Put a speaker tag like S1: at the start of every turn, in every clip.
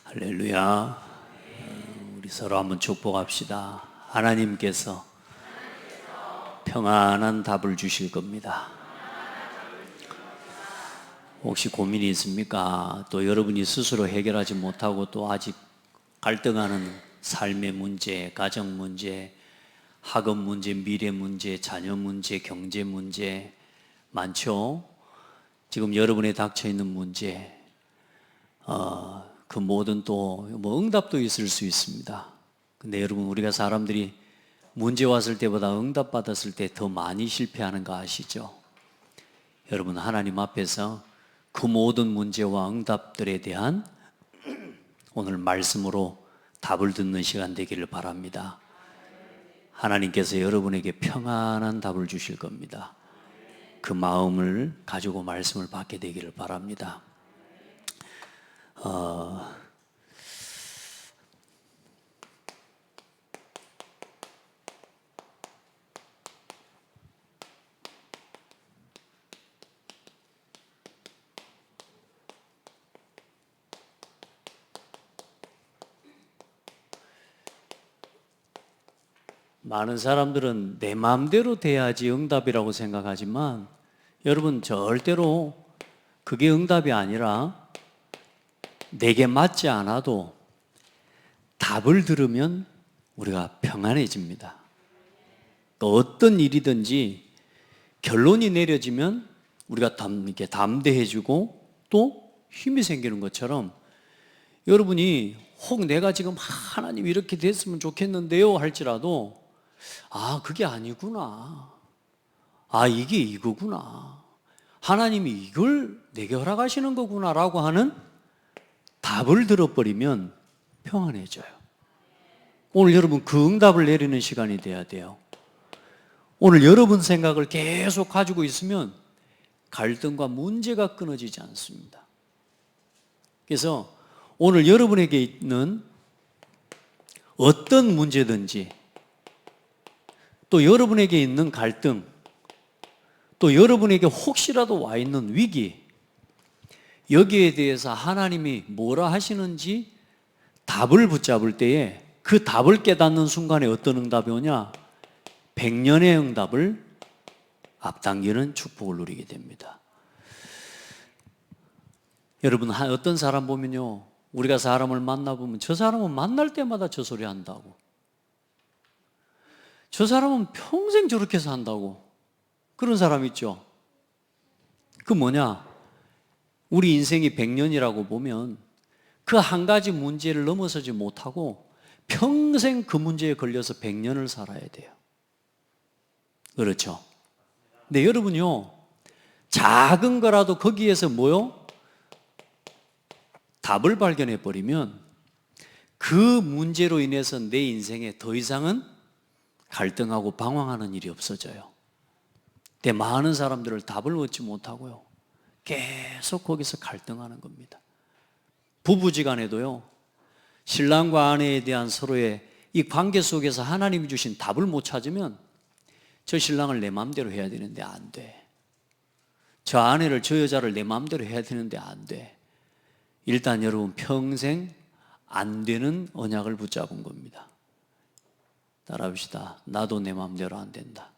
S1: 할렐루야. 우리 서로 한번 축복합시다. 하나님께서 평안한 답을 주실 겁니다. 혹시 고민이 있습니까? 또 여러분이 스스로 해결하지 못하고 또 아직 갈등하는 삶의 문제, 가정 문제, 학업 문제, 미래 문제, 자녀 문제, 경제 문제 많죠? 지금 여러분에 닥쳐 있는 문제, 그 모든 또 응답도 있을 수 있습니다. 근데 여러분, 우리가 사람들이 문제 왔을 때보다 응답 받았을 때 더 많이 실패하는 거 아시죠? 여러분, 하나님 앞에서 그 모든 문제와 응답들에 대한 오늘 말씀으로 답을 듣는 시간 되기를 바랍니다. 하나님께서 여러분에게 평안한 답을 주실 겁니다. 그 마음을 가지고 말씀을 받게 되기를 바랍니다. 많은 사람들은 내 마음대로 돼야지 응답이라고 생각하지만 여러분, 절대로 그게 응답이 아니라 내게 맞지 않아도 답을 들으면 우리가 평안해집니다. 어떤 일이든지 결론이 내려지면 우리가 이렇게 담대해지고 또 힘이 생기는 것처럼, 여러분이 혹 내가 지금 하나님 이렇게 됐으면 좋겠는데요 할지라도 그게 아니구나, 이게 이거구나, 하나님이 이걸 내게 허락하시는 거구나 라고 하는 답을 들어버리면 평안해져요. 오늘 여러분, 그 응답을 내리는 시간이 돼야 돼요. 오늘 여러분 생각을 계속 가지고 있으면 갈등과 문제가 끊어지지 않습니다. 그래서 오늘 여러분에게 있는 어떤 문제든지, 또 여러분에게 있는 갈등, 또 여러분에게 혹시라도 와 있는 위기, 여기에 대해서 하나님이 뭐라 하시는지 답을 붙잡을 때에 그 답을 깨닫는 순간에 어떤 응답이 오냐? 100년의 응답을 앞당기는 축복을 누리게 됩니다. 여러분, 어떤 사람 보면요, 우리가 사람을 만나보면 저 사람은 만날 때마다 저 소리 한다고, 저 사람은 평생 저렇게 산다고, 그런 사람 있죠. 그 뭐냐? 우리 인생이 100년이라고 보면 그 한 가지 문제를 넘어서지 못하고 평생 그 문제에 걸려서 100년을 살아야 돼요. 그렇죠? 근데 여러분요, 작은 거라도 거기에서 답을 발견해 버리면 그 문제로 인해서 내 인생에 더 이상은 갈등하고 방황하는 일이 없어져요. 근데 많은 사람들을 답을 얻지 못하고요, 계속 거기서 갈등하는 겁니다. 부부지간에도요, 신랑과 아내에 대한 서로의 이 관계 속에서 하나님이 주신 답을 못 찾으면 저 신랑을 내 마음대로 해야 되는데 안 돼, 저 아내를, 저 여자를 내 마음대로 해야 되는데 안 돼. 일단 여러분, 평생 안 되는 언약을 붙잡은 겁니다. 따라합시다. 나도 내 마음대로 안 된다.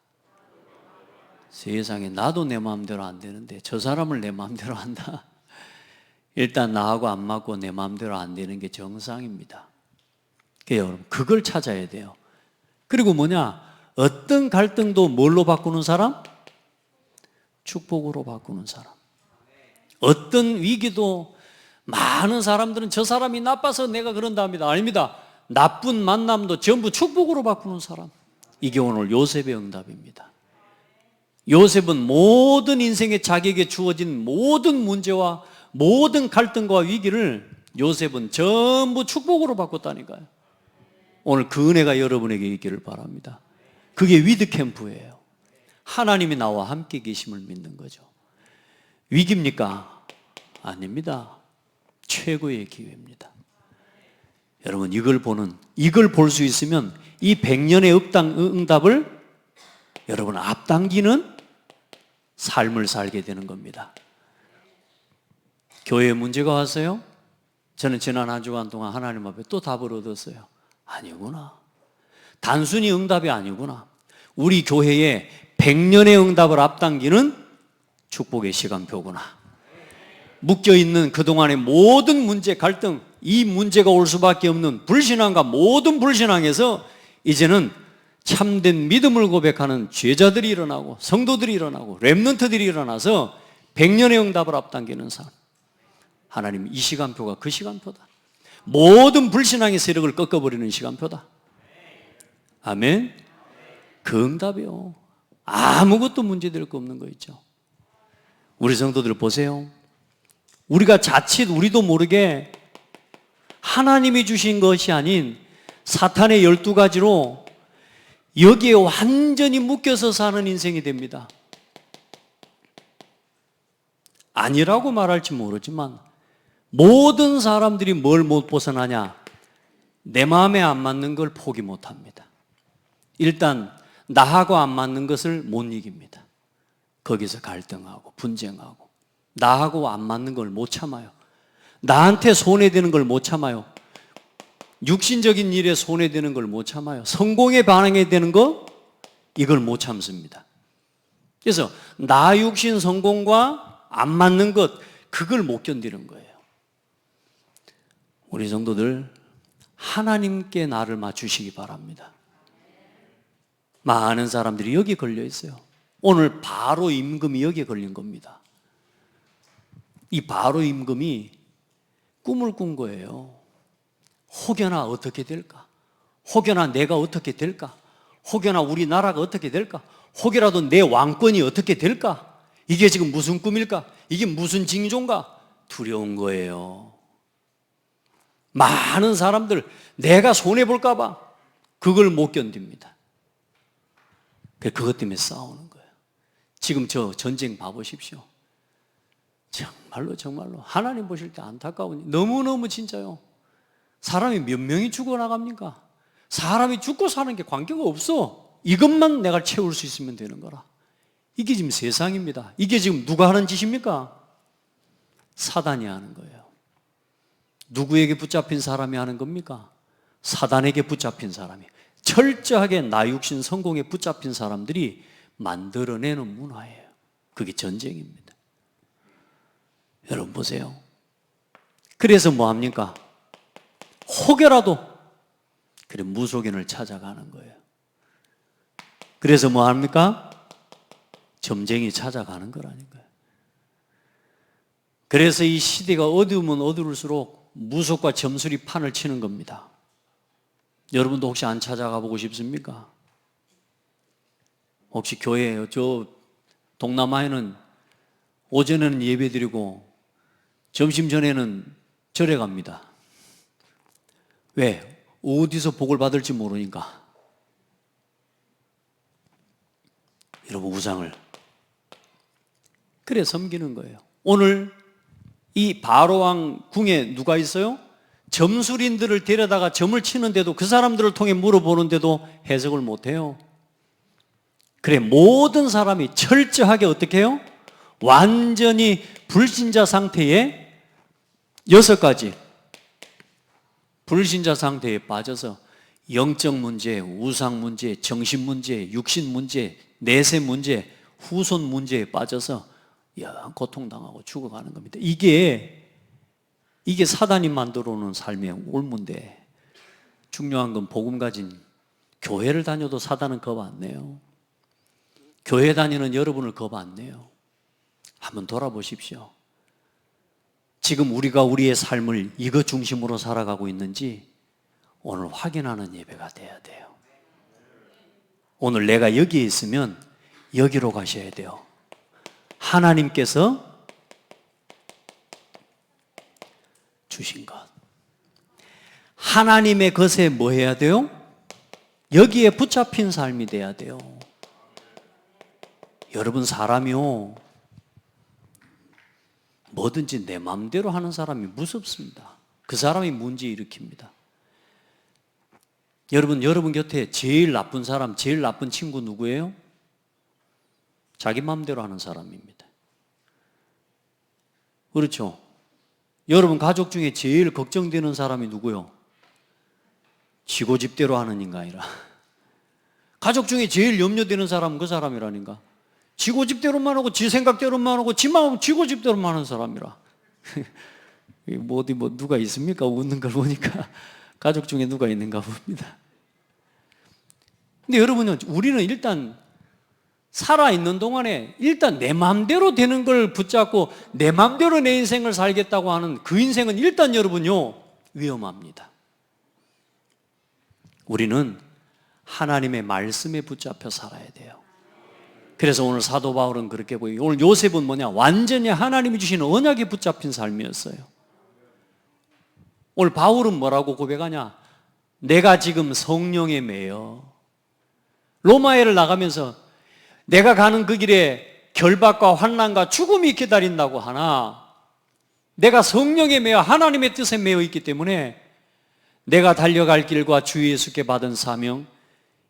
S1: 세상에, 나도 내 마음대로 안 되는데 저 사람을 내 마음대로 한다. 일단 나하고 안 맞고 내 마음대로 안 되는 게 정상입니다. 그래요, 여러분, 그걸 찾아야 돼요. 그리고 어떤 갈등도 뭘로 바꾸는 사람? 축복으로 바꾸는 사람. 어떤 위기도, 많은 사람들은 저 사람이 나빠서 내가 그런다 합니다. 아닙니다. 나쁜 만남도 전부 축복으로 바꾸는 사람. 이게 오늘 요셉의 응답입니다. 요셉은 모든 인생의 자기에게 주어진 모든 문제와 모든 갈등과 위기를 요셉은 전부 축복으로 바꿨다니까요. 오늘 그 은혜가 여러분에게 있기를 바랍니다. 그게 위드캠프예요. 하나님이 나와 함께 계심을 믿는 거죠. 위기입니까? 아닙니다. 최고의 기회입니다. 여러분, 이걸 볼 수 있으면 이 100년의 응답을 여러분 앞당기는 삶을 살게 되는 겁니다. 교회에 문제가 왔어요? 저는 지난 한 주간 동안 하나님 앞에 또 답을 얻었어요. 아니구나. 단순히 응답이 아니구나. 우리 교회에 100년의 응답을 앞당기는 축복의 시간표구나. 묶여있는 그동안의 모든 문제, 갈등, 이 문제가 올 수밖에 없는 불신앙과 모든 불신앙에서 이제는 참된 믿음을 고백하는 죄자들이 일어나고 성도들이 일어나고 렘넌트들이 일어나서 100년의 응답을 앞당기는 삶. 하나님, 이 시간표가 그 시간표다. 모든 불신앙의 세력을 꺾어버리는 시간표다. 아멘. 그 응답이요, 아무것도 문제될 거 없는 거 있죠. 우리 성도들 보세요. 우리가 자칫 우리도 모르게 하나님이 주신 것이 아닌 사탄의 12가지로 여기에 완전히 묶여서 사는 인생이 됩니다. 아니라고 말할지 모르지만 모든 사람들이 뭘 못 벗어나냐? 내 마음에 안 맞는 걸 포기 못 합니다. 일단 나하고 안 맞는 것을 못 이깁니다. 거기서 갈등하고 분쟁하고 나하고 안 맞는 걸 못 참아요. 나한테 손해되는 걸 못 참아요. 육신적인 일에 손해되는 걸 못 참아요. 성공에 반응해야 되는 거, 이걸 못 참습니다. 그래서 나 육신 성공과 안 맞는 것, 그걸 못 견디는 거예요. 우리 성도들, 하나님께 나를 맞추시기 바랍니다. 많은 사람들이 여기 걸려 있어요. 오늘 바로 임금이 여기에 걸린 겁니다. 이 바로 임금이 꿈을 꾼 거예요. 혹여나 어떻게 될까? 혹여나 내가 어떻게 될까? 혹여나 우리나라가 어떻게 될까? 혹여라도 내 왕권이 어떻게 될까? 이게 지금 무슨 꿈일까? 이게 무슨 징조인가? 두려운 거예요. 많은 사람들 내가 손해볼까 봐 그걸 못 견딥니다. 그것 때문에 싸우는 거예요. 지금 저 전쟁 봐보십시오. 정말로 하나님 보실 때 안타까운, 너무너무 진짜요. 사람이 몇 명이 죽어나갑니까? 사람이 죽고 사는 게 관계가 없어. 이것만 내가 채울 수 있으면 되는 거라. 이게 지금 세상입니다. 이게 지금 누가 하는 짓입니까? 사단이 하는 거예요. 누구에게 붙잡힌 사람이 하는 겁니까? 사단에게 붙잡힌 사람이. 철저하게 나 육신 성공에 붙잡힌 사람들이 만들어내는 문화예요. 그게 전쟁입니다. 여러분 보세요. 그래서 뭐 합니까? 혹여라도 그래 무속인을 찾아가는 거예요. 그래서 뭐 합니까? 점쟁이 찾아가는 거라니까요. 그래서 이 시대가 어두우면 어두울수록 무속과 점술이 판을 치는 겁니다. 여러분도 혹시 안 찾아가 보고 싶습니까? 혹시 교회에, 저 동남아에는 오전에는 예배 드리고 점심 전에는 절에 갑니다. 왜? 어디서 복을 받을지 모르니까. 여러분, 우상을 그래 섬기는 거예요. 오늘 이 바로왕 궁에 누가 있어요? 점술인들을 데려다가 점을 치는데도, 그 사람들을 통해 물어보는데도 해석을 못해요. 그래, 모든 사람이 철저하게 어떻게 해요? 완전히 불신자 상태에 6가지 불신자 상태에 빠져서 영적 문제, 우상 문제, 정신 문제, 육신 문제, 내세 문제, 후손 문제에 빠져서 고통당하고 죽어가는 겁니다. 이게 사단이 만들어 놓은 삶의 올무인데, 중요한 건 복음 가진 교회를 다녀도 사단은 겁 안 내요. 교회 다니는 여러분을 겁 안 내요. 한번 돌아보십시오. 지금 우리가 우리의 삶을 이것 중심으로 살아가고 있는지 오늘 확인하는 예배가 돼야 돼요. 오늘 내가 여기에 있으면 여기로 가셔야 돼요. 하나님께서 주신 것, 하나님의 것에 뭐 해야 돼요? 여기에 붙잡힌 삶이 돼야 돼요. 여러분, 사람이요, 뭐든지 내 마음대로 하는 사람이 무섭습니다. 그 사람이 문제 일으킵니다. 여러분 곁에 제일 나쁜 사람, 제일 나쁜 친구 누구예요? 자기 마음대로 하는 사람입니다. 그렇죠? 여러분 가족 중에 제일 걱정되는 사람이 누구요? 지고 집대로 하는 인간이라. 가족 중에 제일 염려되는 사람은 그 사람이라니까. 지고 집대로만 하고 지 생각대로만 하고 지 마음 지고 집대로만 하는 사람이라. 어디 누가 있습니까? 웃는 걸 보니까 가족 중에 누가 있는가 봅니다. 근데 여러분은 우리는 일단 살아있는 동안에 일단 내 마음대로 되는 걸 붙잡고 내 마음대로 내 인생을 살겠다고 하는 그 인생은 일단 여러분요 위험합니다. 우리는 하나님의 말씀에 붙잡혀 살아야 돼요. 그래서 오늘 사도 바울은 그렇게 보여요. 오늘 요셉은 뭐냐? 완전히 하나님이 주시는 언약에 붙잡힌 삶이었어요. 오늘 바울은 뭐라고 고백하냐? 내가 지금 성령에 매여 로마에를 나가면서 내가 가는 그 길에 결박과 환난과 죽음이 기다린다고 하나 내가 성령에 매여 하나님의 뜻에 매여 있기 때문에 내가 달려갈 길과 주 예수께 받은 사명,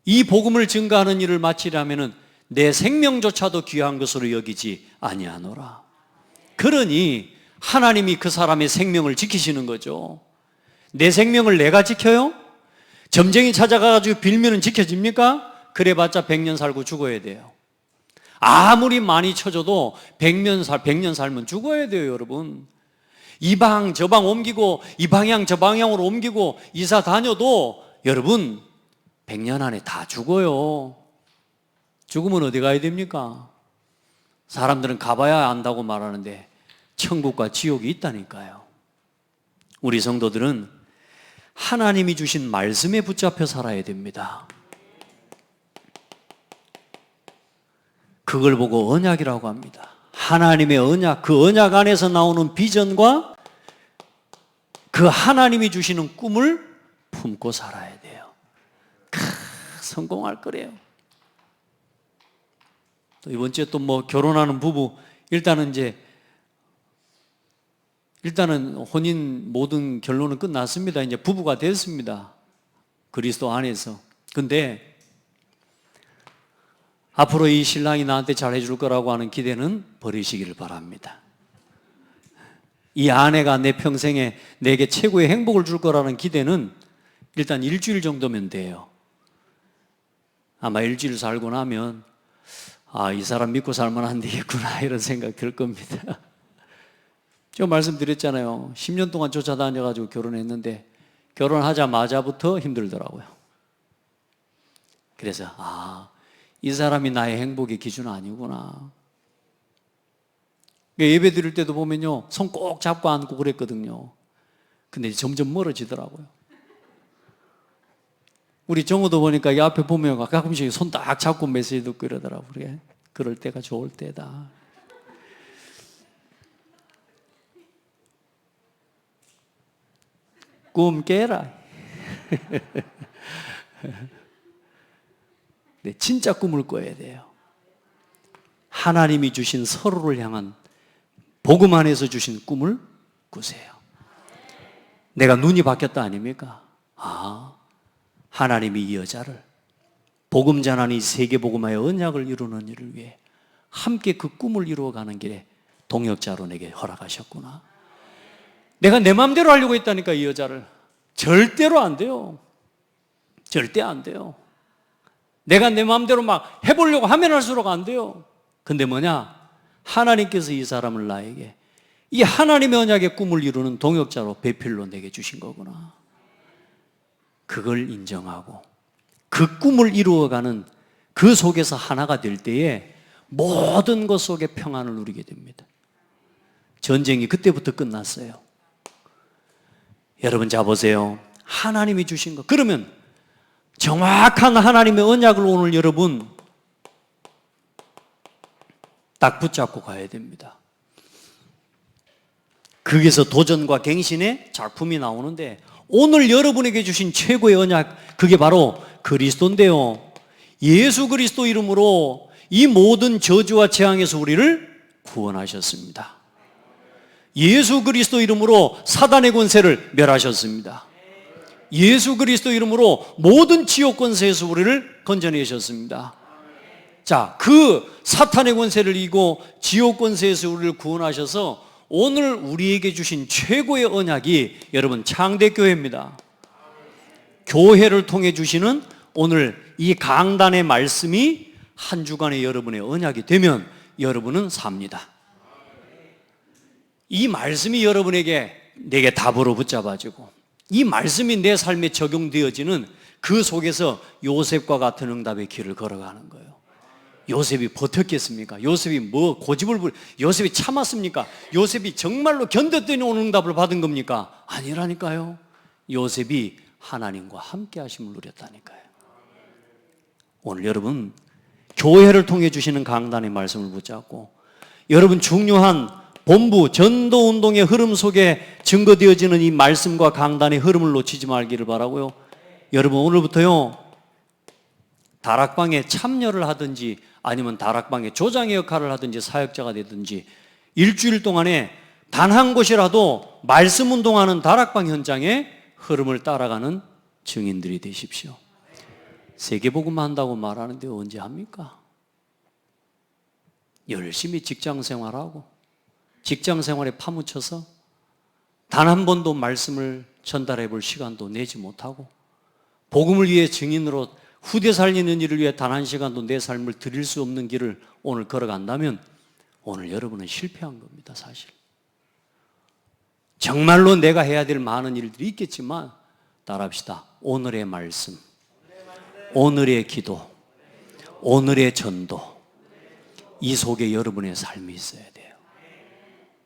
S1: 이 복음을 증거하는 일을 마치려면 내 생명조차도 귀한 것으로 여기지 아니하노라. 그러니 하나님이 그 사람의 생명을 지키시는 거죠. 내 생명을 내가 지켜요? 점쟁이 찾아가가지고 빌면은 지켜집니까? 그래봤자 100년 살고 죽어야 돼요. 아무리 많이 쳐줘도 100년 살면 죽어야 돼요, 여러분. 이 방 저 방 옮기고 이 방향 저 방향으로 옮기고 이사 다녀도 여러분 100년 안에 다 죽어요. 죽으면 어디 가야 됩니까? 사람들은 가봐야 안다고 말하는데 천국과 지옥이 있다니까요. 우리 성도들은 하나님이 주신 말씀에 붙잡혀 살아야 됩니다. 그걸 보고 언약이라고 합니다. 하나님의 언약, 그 언약 안에서 나오는 비전과 그 하나님이 주시는 꿈을 품고 살아야 돼요. 성공할 거래요. 또 이번 주에 또 결혼하는 부부, 일단은 혼인 모든 결론은 끝났습니다. 이제 부부가 됐습니다. 그리스도 안에서. 근데 앞으로 이 신랑이 나한테 잘해줄 거라고 하는 기대는 버리시기를 바랍니다. 이 아내가 내 평생에 내게 최고의 행복을 줄 거라는 기대는 일단 일주일 정도면 돼요. 아마 일주일 살고 나면 이 사람 믿고 살면 안 되겠구나 이런 생각 들 겁니다. 제가 말씀드렸잖아요. 10년 동안 쫓아다녀가지고 결혼했는데 결혼하자마자부터 힘들더라고요. 그래서 이 사람이 나의 행복의 기준 아니구나. 예배 드릴 때도 보면요, 손 꼭 잡고 앉고 그랬거든요. 근데 점점 멀어지더라고요. 우리 정우도 보니까 이 앞에 보면 가끔씩 손 딱 잡고 메시지 듣고 이러더라고요. 그래. 그럴 때가 좋을 때다. 꿈 깨라. 네, 진짜 꿈을 꿔야 돼요. 하나님이 주신 서로를 향한 복음 안에서 주신 꿈을 꾸세요. 내가 눈이 바뀌었다 아닙니까? 하나님이 이 여자를 복음 전하는 세계 복음화의 언약을 이루는 일을 위해 함께 그 꿈을 이루어가는 길에 동역자로 내게 허락하셨구나. 내가 내 마음대로 하려고 했다니까 이 여자를. 절대로 안 돼요. 절대 안 돼요. 내가 내 마음대로 막 해보려고 하면 할수록 안 돼요. 근데 하나님께서 이 사람을 나에게 이 하나님의 언약의 꿈을 이루는 동역자로 배필로 내게 주신 거구나. 그걸 인정하고 그 꿈을 이루어가는 그 속에서 하나가 될 때에 모든 것 속에 평안을 누리게 됩니다. 전쟁이 그때부터 끝났어요. 여러분 자 보세요. 하나님이 주신 것. 그러면 정확한 하나님의 언약을 오늘 여러분 딱 붙잡고 가야 됩니다. 거기서 도전과 갱신의 작품이 나오는데 오늘 여러분에게 주신 최고의 언약, 그게 바로 그리스도인데요. 예수 그리스도 이름으로 이 모든 저주와 재앙에서 우리를 구원하셨습니다. 예수 그리스도 이름으로 사단의 권세를 멸하셨습니다. 예수 그리스도 이름으로 모든 지옥 권세에서 우리를 건져내셨습니다. 자, 그 사탄의 권세를 이기고 지옥 권세에서 우리를 구원하셔서 오늘 우리에게 주신 최고의 언약이 여러분 창대교회입니다. 교회를 통해 주시는 오늘 이 강단의 말씀이 한 주간의 여러분의 언약이 되면 여러분은 삽니다. 이 말씀이 여러분에게 내게 답으로 붙잡아지고 이 말씀이 내 삶에 적용되어지는 그 속에서 요셉과 같은 응답의 길을 걸어가는 거예요. 요셉이 버텼겠습니까? 요셉이 요셉이 참았습니까? 요셉이 정말로 견뎠더니 오는 응답을 받은 겁니까? 아니라니까요. 요셉이 하나님과 함께 하심을 누렸다니까요. 오늘 여러분 교회를 통해 주시는 강단의 말씀을 붙잡고 여러분 중요한 본부 전도운동의 흐름 속에 증거되어지는 이 말씀과 강단의 흐름을 놓치지 말기를 바라고요. 여러분 오늘부터요 다락방에 참여를 하든지 아니면 다락방에 조장의 역할을 하든지 사역자가 되든지 일주일 동안에 단 한 곳이라도 말씀 운동하는 다락방 현장의 흐름을 따라가는 증인들이 되십시오. 세계복음만 한다고 말하는데 언제 합니까? 열심히 직장 생활하고 직장 생활에 파묻혀서 단 한 번도 말씀을 전달해 볼 시간도 내지 못하고 복음을 위해 증인으로 후대 살리는 일을 위해 단 한 시간도 내 삶을 드릴 수 없는 길을 오늘 걸어간다면 오늘 여러분은 실패한 겁니다. 사실 정말로 내가 해야 될 많은 일들이 있겠지만 따라합시다. 오늘의 말씀, 오늘의 기도, 오늘의 전도, 이 속에 여러분의 삶이 있어야 돼요.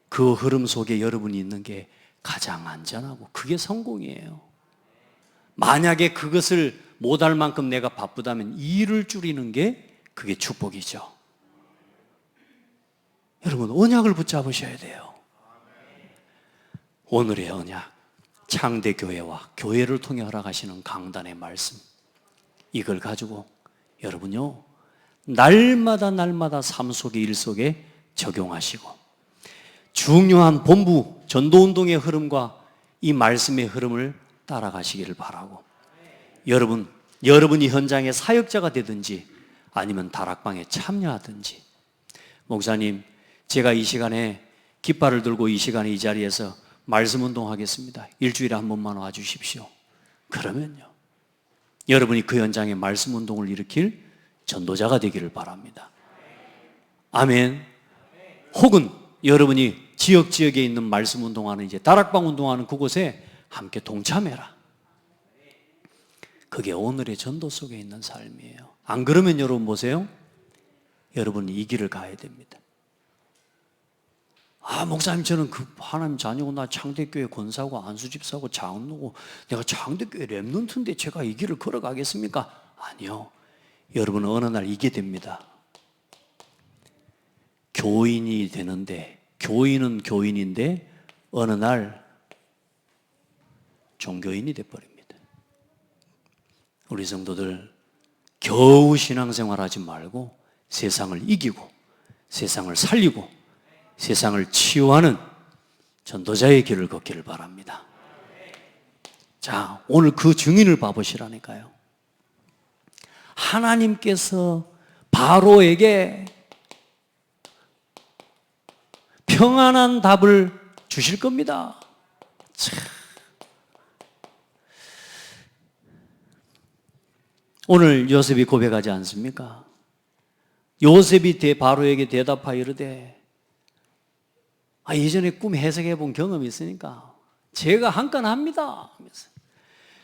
S1: 그 흐름 속에 여러분이 있는 게 가장 안전하고 그게 성공이에요. 만약에 그것을 못할 만큼 내가 바쁘다면 일을 줄이는 게 그게 축복이죠. 여러분 언약을 붙잡으셔야 돼요. 오늘의 언약, 창대교회와 교회를 통해 허락하시는 강단의 말씀, 이걸 가지고 여러분요 날마다 삶 속에 일 속에 적용하시고 중요한 본부 전도운동의 흐름과 이 말씀의 흐름을 따라가시기를 바라고 여러분이 현장의 사역자가 되든지 아니면 다락방에 참여하든지 목사님 제가 이 시간에 깃발을 들고 이 시간에 이 자리에서 말씀 운동하겠습니다. 일주일에 한 번만 와주십시오. 그러면요 여러분이 그 현장에 말씀 운동을 일으킬 전도자가 되기를 바랍니다. 아멘. 혹은 여러분이 지역에 있는 말씀 운동하는 이제 다락방 운동하는 그곳에 함께 동참해라. 그게 오늘의 전도 속에 있는 삶이에요. 안 그러면 여러분 보세요. 여러분이 이 길을 가야 됩니다. 목사님 저는 그 하나님 자녀고 나 창대교회 권사고 안수집사고 장로고 내가 창대교회 랩런트인데 제가 이 길을 걸어가겠습니까? 아니요. 여러분은 어느 날 이게 됩니다. 교인이 되는데 교인은 교인인데 어느 날 종교인이 돼버립니다. 우리 성도들 겨우 신앙생활하지 말고 세상을 이기고 세상을 살리고 세상을 치유하는 전도자의 길을 걷기를 바랍니다. 자, 오늘 그 증인을 봐보시라니까요. 하나님께서 바로에게 평안한 답을 주실 겁니다. 참. 오늘 요셉이 고백하지 않습니까? 요셉이 바로에게 대답하여 이르되 예전에 꿈 해석해 본 경험이 있으니까 제가 한 건 합니다 하면서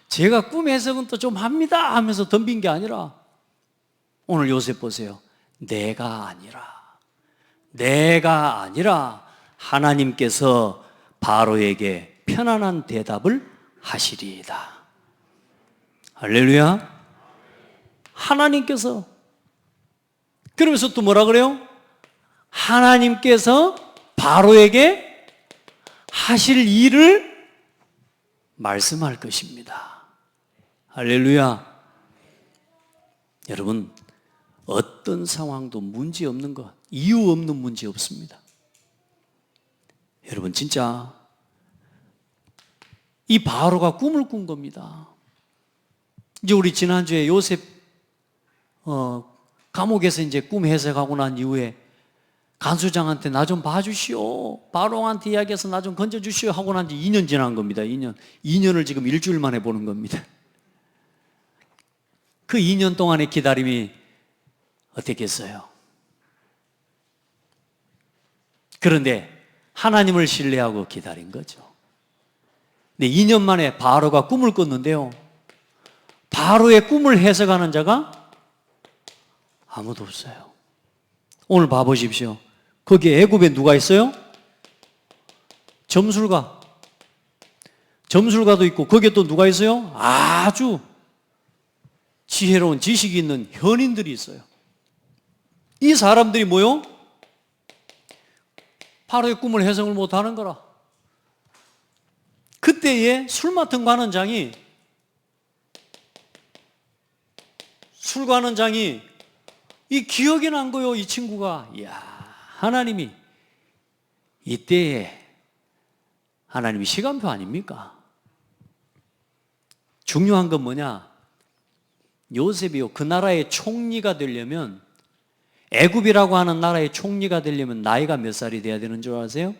S1: 제가 꿈 해석은 또 좀 합니다 하면서 덤빈 게 아니라 오늘 요셉 보세요. 내가 아니라 하나님께서 바로에게 편안한 대답을 하시리이다. 할렐루야. 하나님께서 그러면서 또 뭐라 그래요? 하나님께서 바로에게 하실 일을 말씀할 것입니다. 할렐루야. 여러분 어떤 상황도 문제 없는 것, 이유 없는 문제 없습니다. 여러분 진짜 이 바로가 꿈을 꾼 겁니다. 이제 우리 지난주에 요셉 감옥에서 이제 꿈 해석하고 난 이후에 간수장한테 나 좀 봐주시오. 바로한테 이야기해서 나 좀 건져주시오 하고 난 지 2년 지난 겁니다. 2년을 지금 일주일 만에 보는 겁니다. 그 2년 동안의 기다림이 어땠겠어요? 그런데 하나님을 신뢰하고 기다린 거죠. 근데 2년 만에 바로가 꿈을 꿨는데요, 바로의 꿈을 해석하는 자가 아무도 없어요. 오늘 봐보십시오. 거기에 애굽에 누가 있어요? 점술가도 있고, 거기에 또 누가 있어요? 아주 지혜로운 지식이 있는 현인들이 있어요. 이 사람들이 뭐요? 바로의 꿈을 해석을 못하는 거라. 그때에 술 맡은 관원장이 이 기억이 난 거요. 이 친구가. 이야, 하나님이 이때에 하나님이 시간표 아닙니까? 중요한 건 뭐냐? 요셉이요, 그 나라의 총리가 되려면, 애굽이라고 하는 나라의 총리가 되려면 나이가 몇 살이 돼야 되는 줄 아세요?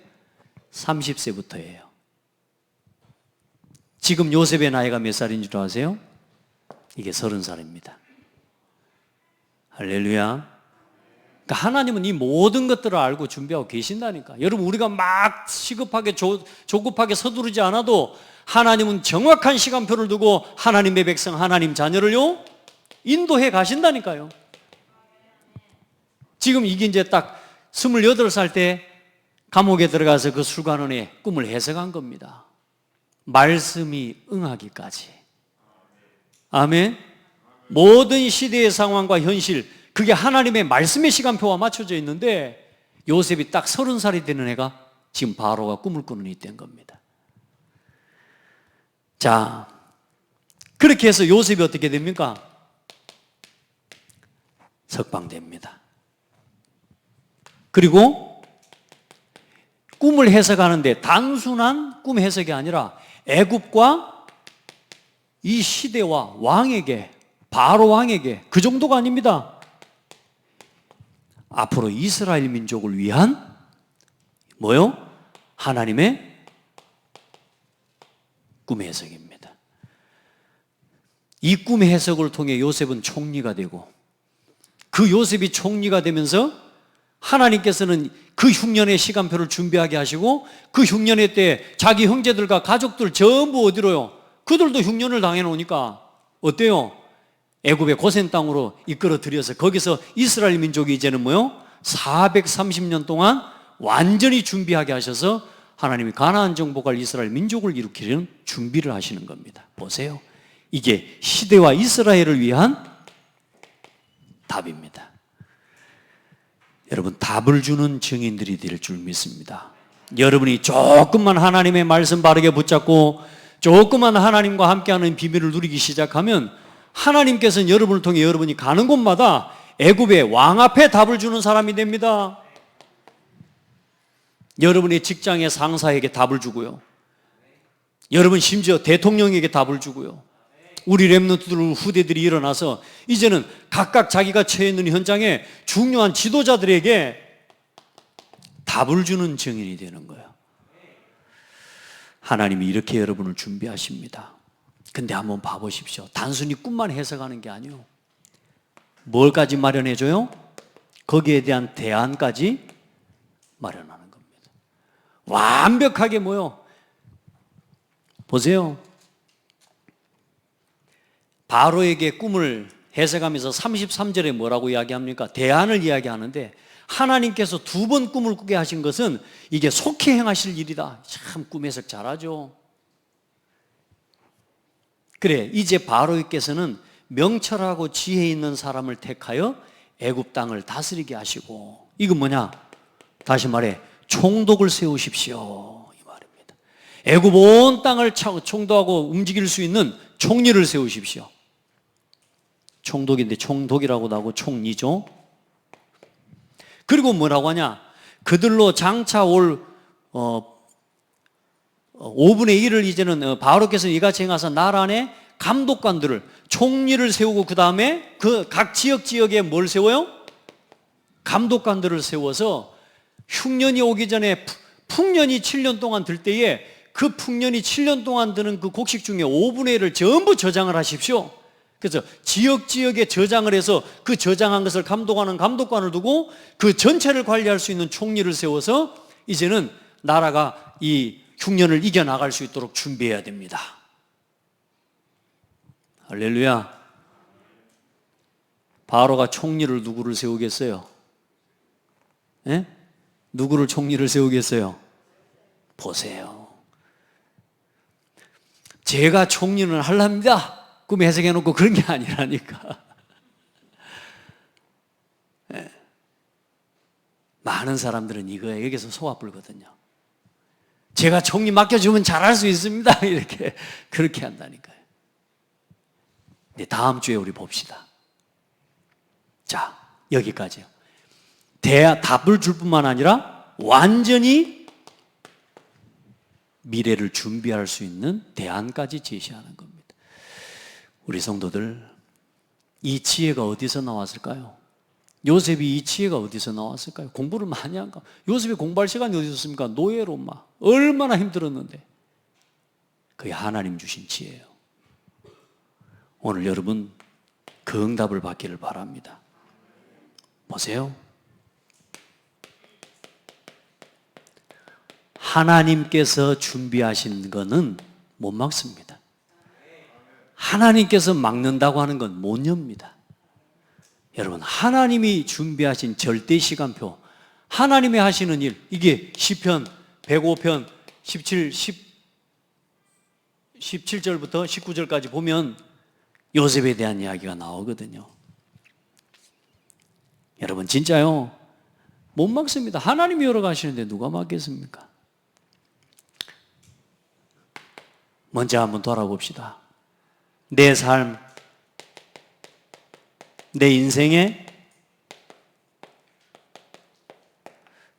S1: 30세부터예요. 지금 요셉의 나이가 몇 살인 줄 아세요? 이게 30살입니다. 할렐루야. 그러니까 하나님은 이 모든 것들을 알고 준비하고 계신다니까. 여러분, 우리가 막 시급하게 조급하게 서두르지 않아도 하나님은 정확한 시간표를 두고 하나님의 백성, 하나님 자녀를요 인도해 가신다니까요. 지금 이게 이제 딱 28살 때 감옥에 들어가서 그 술관원의 꿈을 해석한 겁니다. 말씀이 응하기까지. 아멘. 모든 시대의 상황과 현실, 그게 하나님의 말씀의 시간표와 맞춰져 있는데, 요셉이 딱 30살이 되는 애가 지금 바로가 꿈을 꾸는 이 때인 겁니다. 자, 그렇게 해서 요셉이 어떻게 됩니까? 석방됩니다. 그리고 꿈을 해석하는데 단순한 꿈 해석이 아니라 애굽과 이 시대와 왕에게, 바로 왕에게, 그 정도가 아닙니다. 앞으로 이스라엘 민족을 위한 뭐요? 하나님의 꿈 해석입니다. 이 꿈 해석을 통해 요셉은 총리가 되고, 그 요셉이 총리가 되면서 하나님께서는 그 흉년의 시간표를 준비하게 하시고, 그 흉년의 때 자기 형제들과 가족들 전부 어디로요? 그들도 흉년을 당해 놓으니까 어때요? 애굽의 고센 땅으로 이끌어 들여서 거기서 이스라엘 민족이 이제는 뭐요? 430년 동안 완전히 준비하게 하셔서 하나님이 가나안 정복할 이스라엘 민족을 일으키려는 준비를 하시는 겁니다. 보세요. 이게 시대와 이스라엘을 위한 답입니다. 여러분, 답을 주는 증인들이 될 줄 믿습니다. 여러분이 조금만 하나님의 말씀 바르게 붙잡고 조금만 하나님과 함께하는 비밀을 누리기 시작하면 하나님께서는 여러분을 통해 여러분이 가는 곳마다 애굽의 왕 앞에 답을 주는 사람이 됩니다. 여러분의 직장의 상사에게 답을 주고요, 여러분 심지어 대통령에게 답을 주고요, 우리 렘넌트들 후대들이 일어나서 이제는 각각 자기가 처해 있는 현장에 중요한 지도자들에게 답을 주는 증인이 되는 거예요. 하나님이 이렇게 여러분을 준비하십니다. 근데 한번 봐보십시오. 단순히 꿈만 해석하는 게 아니에요. 뭘까지 마련해줘요? 거기에 대한 대안까지 마련하는 겁니다. 완벽하게 뭐요? 보세요. 바로에게 꿈을 해석하면서 33절에 뭐라고 이야기합니까? 대안을 이야기하는데, 하나님께서 2번 꿈을 꾸게 하신 것은 이게 속히 행하실 일이다. 참 꿈 해석 잘하죠. 그래, 이제 바로께서는 명철하고 지혜 있는 사람을 택하여 애굽 땅을 다스리게 하시고, 이건 뭐냐? 다시 말해, 총독을 세우십시오, 이 말입니다. 애굽 온 땅을 총독하고 움직일 수 있는 총리를 세우십시오. 총독인데 총독이라고도 하고 총리죠. 그리고 뭐라고 하냐? 그들로 장차 올 5분의 1을 이제는 바로께서 이같이 행하사 나라 안에 감독관들을, 총리를 세우고 그 다음에 그 각 지역에 뭘 세워요? 감독관들을 세워서 흉년이 오기 전에 풍년이 7년 동안 들 때에 그 풍년이 7년 동안 드는 그 곡식 중에 5분의 1을 전부 저장을 하십시오. 그래서 지역에 저장을 해서 그 저장한 것을 감독하는 감독관을 두고 그 전체를 관리할 수 있는 총리를 세워서 이제는 나라가 이 흉년을 이겨나갈 수 있도록 준비해야 됩니다. 할렐루야. 바로가 총리를 누구를 세우겠어요? 예? 누구를 총리를 세우겠어요? 보세요. 제가 총리는 하랍니다. 그럼 해석해놓고 그런 게 아니라니까. 예. 많은 사람들은 이거에 여기서 소화불거든요. 제가 총리 맡겨주면 잘할 수 있습니다. 이렇게 그렇게 한다니까요. 네, 다음 주에 우리 봅시다. 자, 여기까지요. 답을 줄 뿐만 아니라 완전히 미래를 준비할 수 있는 대안까지 제시하는 겁니다. 우리 성도들, 이 지혜가 어디서 나왔을까요? 요셉이 이 지혜가 어디서 나왔을까요? 공부를 많이 한가? 요셉이 공부할 시간이 어디 있었습니까? 노예로 막 얼마나 힘들었는데. 그게 하나님 주신 지혜예요. 오늘 여러분 그 응답을 받기를 바랍니다. 보세요. 하나님께서 준비하신 거는 못 막습니다. 하나님께서 막는다고 하는 건 못 엽니다. 여러분, 하나님이 준비하신 절대 시간표, 하나님이 하시는 일, 이게 시편 105편 17절부터 19절까지 보면 요셉에 대한 이야기가 나오거든요. 여러분, 진짜요, 못 막습니다. 하나님이 열어가시는데 누가 막겠습니까? 먼저 한번 돌아봅시다. 내 삶, 내 인생의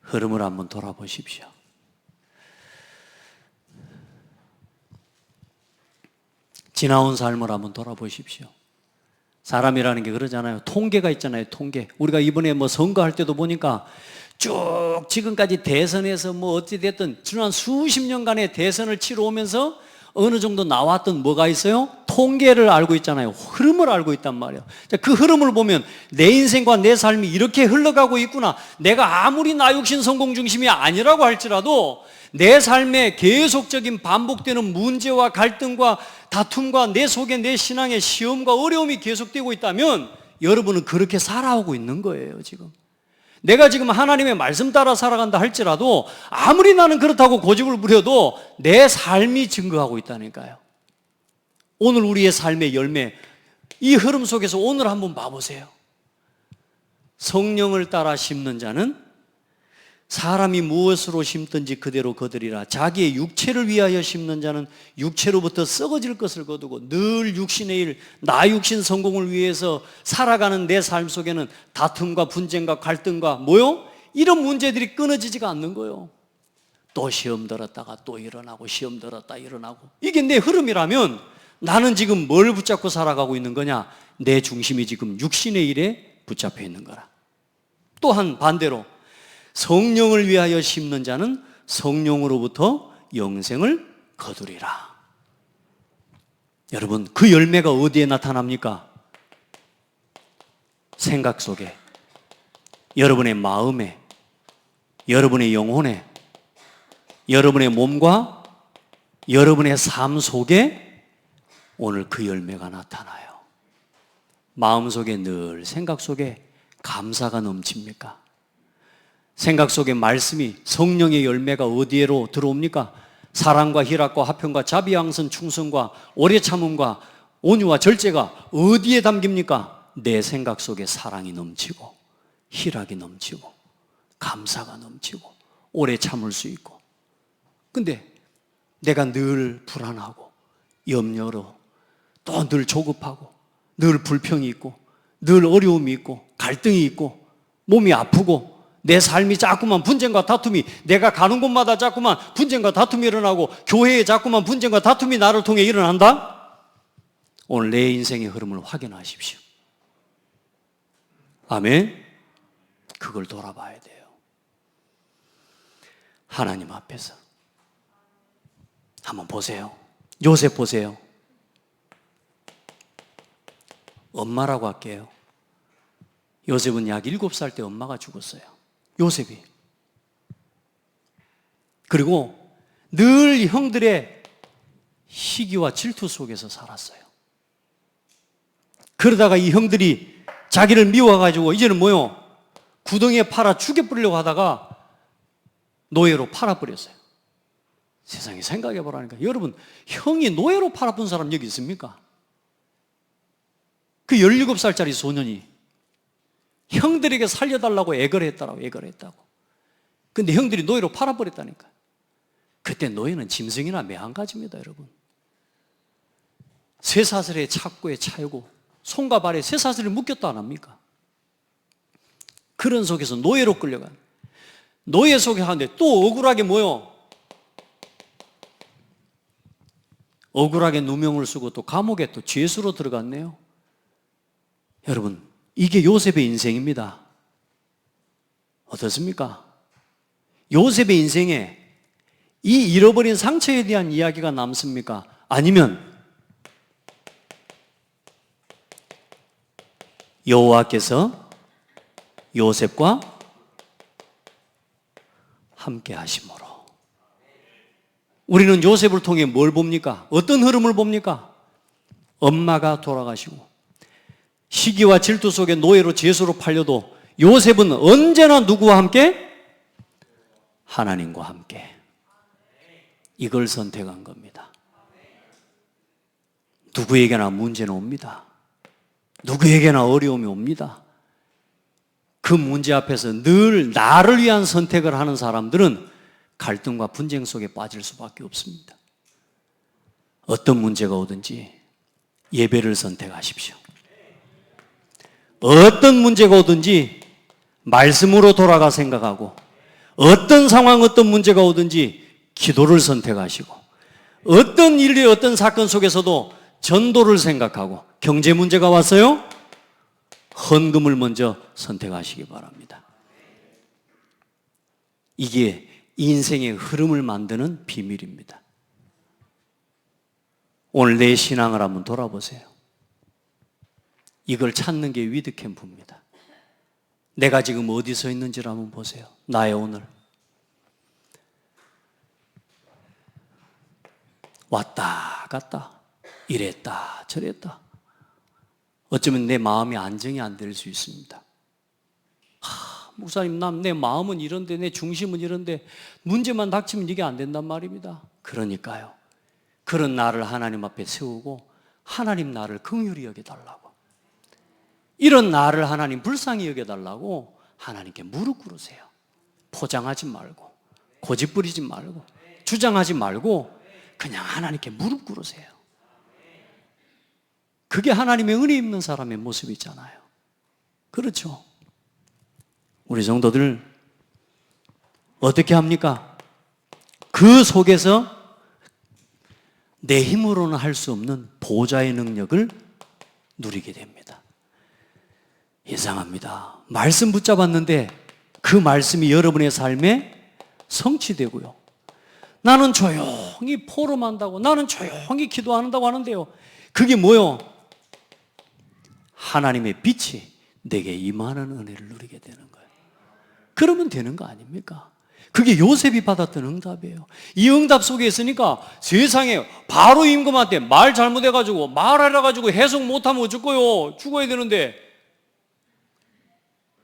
S1: 흐름을 한번 돌아보십시오. 지나온 삶을 한번 돌아보십시오. 사람이라는 게 그러잖아요. 통계가 있잖아요. 통계. 우리가 이번에 선거할 때도 보니까 쭉 지금까지 대선에서 어찌됐든 지난 수십 년간의 대선을 치러오면서 어느 정도 나왔던 뭐가 있어요? 통계를 알고 있잖아요. 흐름을 알고 있단 말이에요. 그 흐름을 보면 내 인생과 내 삶이 이렇게 흘러가고 있구나. 내가 아무리 나 육신 성공 중심이 아니라고 할지라도 내 삶에 계속적인 반복되는 문제와 갈등과 다툼과 내 속에 내 신앙의 시험과 어려움이 계속되고 있다면 여러분은 그렇게 살아오고 있는 거예요, 지금. 내가 지금 하나님의 말씀 따라 살아간다 할지라도 아무리 나는 그렇다고 고집을 부려도 내 삶이 증거하고 있다니까요. 오늘 우리의 삶의 열매, 이 흐름 속에서 오늘 한번 봐보세요. 성령을 따라 심는 자는 사람이 무엇으로 심든지 그대로 거두리라. 자기의 육체를 위하여 심는 자는 육체로부터 썩어질 것을 거두고, 늘 육신의 일, 나 육신 성공을 위해서 살아가는 내 삶 속에는 다툼과 분쟁과 갈등과 이런 문제들이 끊어지지가 않는 거예요. 또 시험 들었다가 또 일어나고, 시험 들었다 일어나고. 이게 내 흐름이라면 나는 지금 뭘 붙잡고 살아가고 있는 거냐? 내 중심이 지금 육신의 일에 붙잡혀 있는 거라. 또한 반대로 성령을 위하여 심는 자는 성령으로부터 영생을 거두리라. 여러분, 그 열매가 어디에 나타납니까? 생각 속에, 여러분의 마음에, 여러분의 영혼에, 여러분의 몸과 여러분의 삶 속에 오늘 그 열매가 나타나요. 마음 속에 늘, 생각 속에 감사가 넘칩니까? 생각 속에 말씀이, 성령의 열매가 어디에로 들어옵니까? 사랑과 희락과 화평과 자비양선 충성과 오래 참음과 온유와 절제가 어디에 담깁니까? 내 생각 속에 사랑이 넘치고 희락이 넘치고 감사가 넘치고 오래 참을 수 있고. 근데 내가 늘 불안하고 염려로, 또 늘 조급하고 늘 불평이 있고 늘 어려움이 있고 갈등이 있고 몸이 아프고 내 삶이 자꾸만 분쟁과 다툼이, 내가 가는 곳마다 자꾸만 분쟁과 다툼이 일어나고 교회에 자꾸만 분쟁과 다툼이 나를 통해 일어난다? 오늘 내 인생의 흐름을 확인하십시오. 아멘. 그걸 돌아봐야 돼요. 하나님 앞에서. 한번 보세요. 요셉 보세요. 엄마라고 할게요. 요셉은 약 7살 때 엄마가 죽었어요. 요셉이. 그리고 늘 형들의 시기와 질투 속에서 살았어요. 그러다가 이 형들이 자기를 미워가지고 이제는 뭐요? 구덩이에 팔아 죽여버리려고 하다가 노예로 팔아버렸어요. 세상에 생각해 보라니까. 여러분, 형이 노예로 팔아본 사람 여기 있습니까? 그 17살짜리 소년이 형들에게 살려달라고 애걸 했다고. 근데 형들이 노예로 팔아버렸다니까. 그때 노예는 짐승이나 매한가지입니다, 여러분. 쇠사슬에 착고에 차이고 손과 발에 쇠사슬을 묶였다 안 합니까? 그런 속에서 노예로 끌려간, 노예 속에 하는데 또 억울하게 뭐요? 억울하게 누명을 쓰고 또 감옥에 또 죄수로 들어갔네요. 여러분, 이게 요셉의 인생입니다. 어떻습니까? 요셉의 인생에 이 잃어버린 상처에 대한 이야기가 남습니까? 아니면 여호와께서 요셉과 함께 하심으로. 우리는 요셉을 통해 뭘 봅니까? 어떤 흐름을 봅니까? 엄마가 돌아가시고 시기와 질투 속에 노예로 죄수로 팔려도 요셉은 언제나 누구와 함께? 하나님과 함께. 이걸 선택한 겁니다. 누구에게나 문제는 옵니다. 누구에게나 어려움이 옵니다. 그 문제 앞에서 늘 나를 위한 선택을 하는 사람들은 갈등과 분쟁 속에 빠질 수밖에 없습니다. 어떤 문제가 오든지 예배를 선택하십시오. 어떤 문제가 오든지 말씀으로 돌아가 생각하고, 어떤 상황, 어떤 문제가 오든지 기도를 선택하시고, 어떤 일이 어떤 사건 속에서도 전도를 생각하고, 경제 문제가 왔어요? 헌금을 먼저 선택하시기 바랍니다. 이게 인생의 흐름을 만드는 비밀입니다. 오늘 내 신앙을 한번 돌아보세요. 이걸 찾는 게 위드캠프입니다. 내가 지금 어디 서 있는지를 한번 보세요. 나의 오늘. 왔다 갔다, 이랬다 저랬다. 어쩌면 내 마음이 안정이 안 될 수 있습니다. 목사님, 내 마음은 이런데, 내 중심은 이런데 문제만 닥치면 이게 안 된단 말입니다. 그러니까요, 그런 나를 하나님 앞에 세우고 하나님 나를 긍휼히 여겨달라고, 이런 나를 하나님 불쌍히 여겨달라고 하나님께 무릎 꿇으세요. 포장하지 말고, 고집부리지 말고, 주장하지 말고 그냥 하나님께 무릎 꿇으세요. 그게 하나님의 은혜 입는 사람의 모습이잖아요. 그렇죠? 우리 성도들 어떻게 합니까? 그 속에서 내 힘으로는 할 수 없는 보좌의 능력을 누리게 됩니다. 이상합니다. 말씀 붙잡았는데 그 말씀이 여러분의 삶에 성취되고요. 나는 조용히 포럼한다고, 나는 조용히 기도한다고 하는데요, 그게 뭐요? 하나님의 빛이 내게 임하는 은혜를 누리게 되는 거예요. 그러면 되는 거 아닙니까? 그게 요셉이 받았던 응답이에요. 이 응답 속에 있으니까 세상에 바로 임금한테 말 잘못해가지고 말하려가지고 해석 못하면 어쩔 거요? 죽어야 되는데.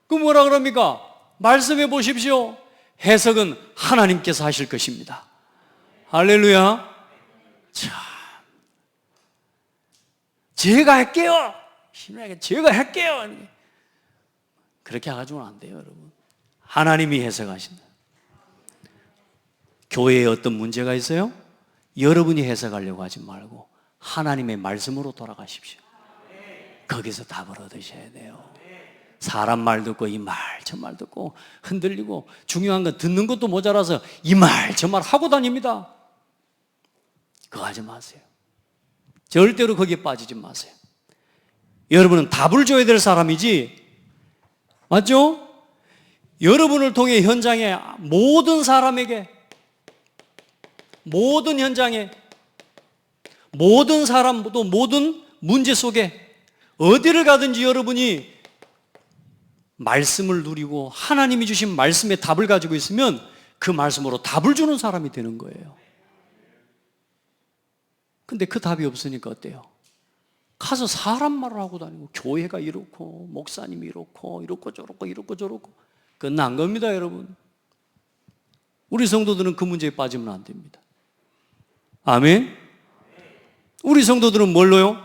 S1: 그 뭐라 그럽니까? 말씀해 보십시오. 해석은 하나님께서 하실 것입니다. 할렐루야. 참, 제가 할게요. 신랑에게 제가 할게요. 그렇게 해가지고는 안 돼요, 여러분. 하나님이 해석하신다. 교회에 어떤 문제가 있어요? 여러분이 해석하려고 하지 말고 하나님의 말씀으로 돌아가십시오. 거기서 답을 얻으셔야 돼요. 사람 말 듣고 이 말 저 말 듣고 흔들리고, 중요한 건 듣는 것도 모자라서 이 말 저 말 하고 다닙니다. 그거 하지 마세요. 절대로 거기에 빠지지 마세요. 여러분은 답을 줘야 될 사람이지, 맞죠? 여러분을 통해 현장에 모든 사람에게 모든 현장에, 모든 사람, 또 모든 문제 속에 어디를 가든지 여러분이 말씀을 누리고 하나님이 주신 말씀의 답을 가지고 있으면 그 말씀으로 답을 주는 사람이 되는 거예요. 근데 그 답이 없으니까 어때요? 가서 사람 말을 하고 다니고 교회가 이렇고 목사님이 이렇고 저렇고 끝난 겁니다, 여러분. 우리 성도들은 그 문제에 빠지면 안 됩니다. 아멘. 우리 성도들은 뭘로요?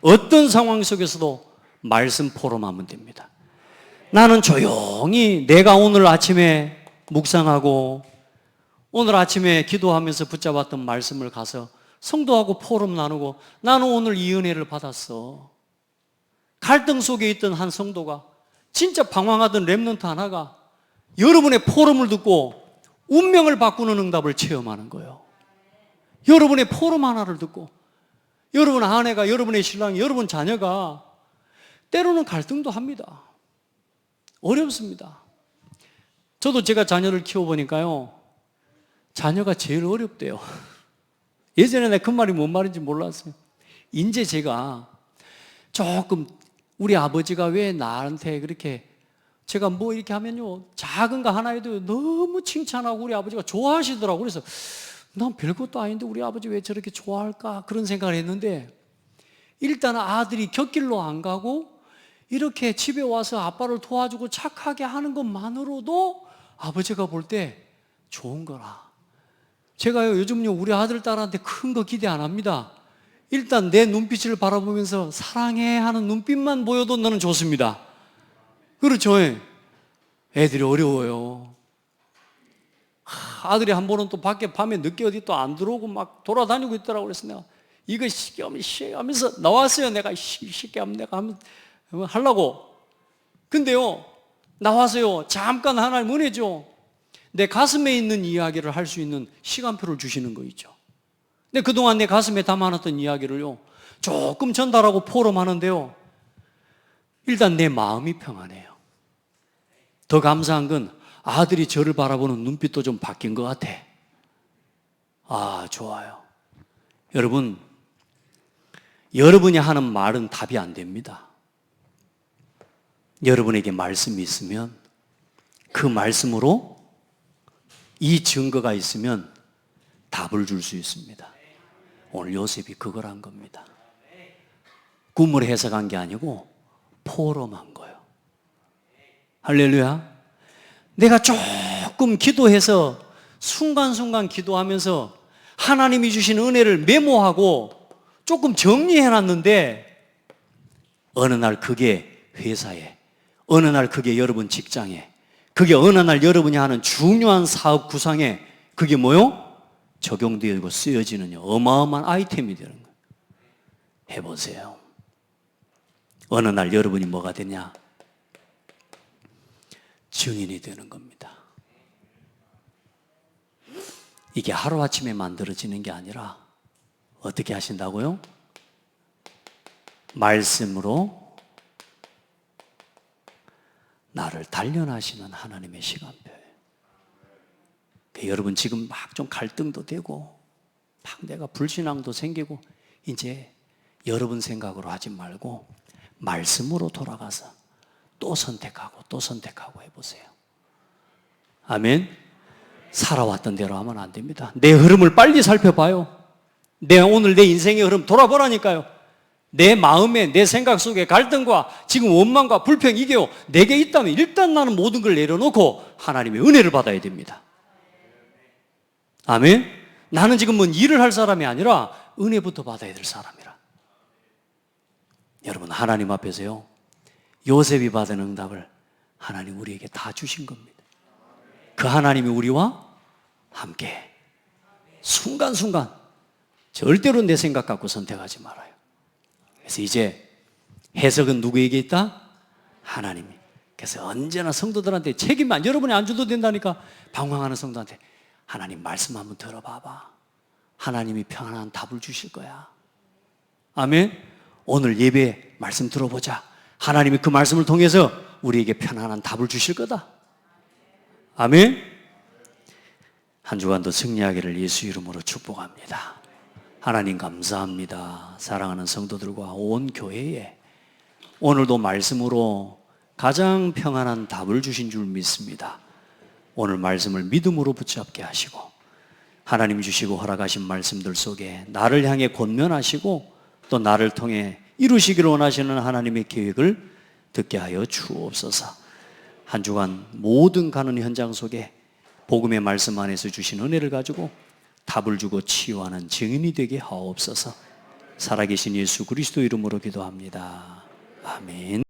S1: 어떤 상황 속에서도 말씀 포럼하면 됩니다. 나는 조용히 내가 오늘 아침에 묵상하고 오늘 아침에 기도하면서 붙잡았던 말씀을 가서 성도하고 포럼 나누고 나는 오늘 이 은혜를 받았어. 갈등 속에 있던 한 성도가 진짜 방황하던 렘넌트 하나가 여러분의 포럼을 듣고 운명을 바꾸는 응답을 체험하는 거예요. 여러분의 포럼 하나를 듣고 여러분 아내가, 여러분의 신랑이, 여러분 자녀가 때로는 갈등도 합니다. 어렵습니다. 저도 제가 자녀를 키워보니까요, 자녀가 제일 어렵대요. 예전에 내가 그 말이 뭔 말인지 몰랐어요. 이제 제가 조금 우리 아버지가 왜 나한테 그렇게 제가 뭐 이렇게 하면요, 작은 거 하나 해도 너무 칭찬하고 우리 아버지가 좋아하시더라고요. 그래서 난 별것도 아닌데 우리 아버지 왜 저렇게 좋아할까? 그런 생각을 했는데 일단 아들이 곁길로 안 가고 이렇게 집에 와서 아빠를 도와주고 착하게 하는 것만으로도 아버지가 볼 때 좋은 거라. 제가요, 요즘요, 우리 아들, 딸한테 큰 거 기대 안 합니다. 일단 내 눈빛을 바라보면서 사랑해 하는 눈빛만 보여도 나는 좋습니다. 그렇죠? 애들이 어려워요. 아들이 한 번은 또 밖에 밤에 늦게 어디 또 안 들어오고 막 돌아다니고 있더라고. 그래서 내가 이거 쉽게 하면서 나왔어요. 내가 쉽게 하면 내가 하려고. 근데요, 나와서요, 잠깐 하나님 은혜죠. 내 가슴에 있는 이야기를 할 수 있는 시간표를 주시는 거 있죠. 근데 그동안 내 가슴에 담아놨던 이야기를요, 조금 전달하고 포럼하는데요, 일단 내 마음이 평안해요. 더 감사한 건 아들이 저를 바라보는 눈빛도 좀 바뀐 것 같아. 아, 좋아요. 여러분, 여러분이 하는 말은 답이 안 됩니다. 여러분에게 말씀이 있으면 그 말씀으로 이 증거가 있으면 답을 줄 수 있습니다. 오늘 요셉이 그걸 한 겁니다. 꿈을 해석한 게 아니고 포럼한 거예요. 할렐루야. 내가 조금 기도해서 순간순간 기도하면서 하나님이 주신 은혜를 메모하고 조금 정리해놨는데 어느 날 그게 회사에, 어느 날 그게 여러분 직장에, 그게 어느 날 여러분이 하는 중요한 사업 구상에 그게 뭐요? 적용되고 쓰여지는 어마어마한 아이템이 되는 거예요. 해보세요. 어느 날 여러분이 뭐가 되냐? 증인이 되는 겁니다. 이게 하루아침에 만들어지는 게 아니라 어떻게 하신다고요? 말씀으로 나를 단련하시는 하나님의 시간표예요. 여러분 지금 막 좀 갈등도 되고 막 내가 불신앙도 생기고 이제 여러분 생각으로 하지 말고 말씀으로 돌아가서 또 선택하고 또 선택하고 해보세요. 아멘. 살아왔던 대로 하면 안 됩니다. 내 흐름을 빨리 살펴봐요. 오늘 내 인생의 흐름 돌아보라니까요. 내 마음에, 내 생각 속에 갈등과 지금 원망과 불평 이게요, 내게 있다면 일단 나는 모든 걸 내려놓고 하나님의 은혜를 받아야 됩니다. 아멘. 나는 지금 뭐 일을 할 사람이 아니라 은혜부터 받아야 될 사람이라. 여러분, 하나님 앞에서요, 요셉이 받은 응답을 하나님 우리에게 다 주신 겁니다. 그 하나님이 우리와 함께 순간순간 절대로 내 생각 갖고 선택하지 말아요. 그래서 이제 해석은 누구에게 있다? 하나님이. 그래서 언제나 성도들한테 책임만 여러분이 안 줘도 된다니까. 방황하는 성도한테 하나님 말씀 한번 들어봐봐. 하나님이 평안한 답을 주실 거야. 아멘. 오늘 예배 말씀 들어보자. 하나님이 그 말씀을 통해서 우리에게 편안한 답을 주실 거다. 아멘. 한 주간도 승리하기를 예수 이름으로 축복합니다. 하나님 감사합니다. 사랑하는 성도들과 온 교회에 오늘도 말씀으로 가장 평안한 답을 주신 줄 믿습니다. 오늘 말씀을 믿음으로 붙잡게 하시고 하나님 주시고 허락하신 말씀들 속에 나를 향해 권면하시고 또 나를 통해 이루시기를 원하시는 하나님의 계획을 듣게 하여 주옵소서. 한 주간 모든 가는 현장 속에 복음의 말씀 안에서 주신 은혜를 가지고 답을 주고 치유하는 증인이 되게 하옵소서. 살아계신 예수 그리스도 이름으로 기도합니다. 아멘.